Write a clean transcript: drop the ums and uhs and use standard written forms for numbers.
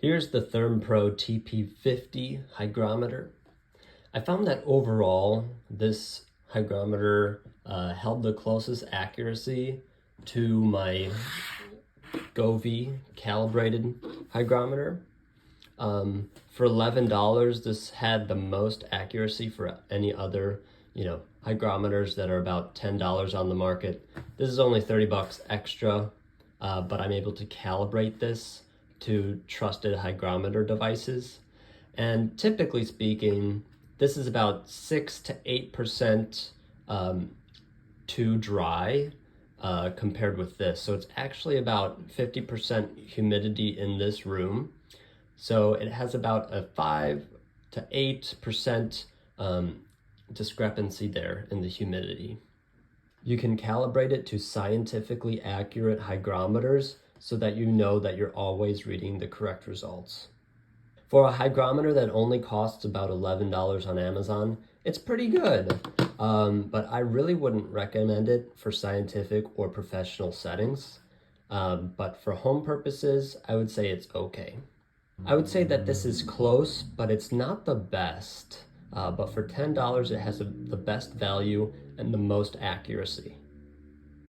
Here's the ThermPro TP50 hygrometer. I found that overall, this hygrometer held the closest accuracy to my Govee calibrated hygrometer. For $11, this had the most accuracy for any other, hygrometers that are about $10 on the market. This is only 30 bucks extra, but I'm able to calibrate this to trusted hygrometer devices. And typically speaking, this is about 6 to 8% too dry compared with this. So it's actually about 50% humidity in this room. So it has about a 5 to 8% discrepancy there in the humidity. You can calibrate it to scientifically accurate hygrometers so that you know that you're always reading the correct results. For a hygrometer that only costs about $11 on Amazon, it's pretty good, but I really wouldn't recommend it for scientific or professional settings. But for home purposes, I would say it's okay. I would say that this is close, but it's not the best. But for $10, it has the best value and the most accuracy.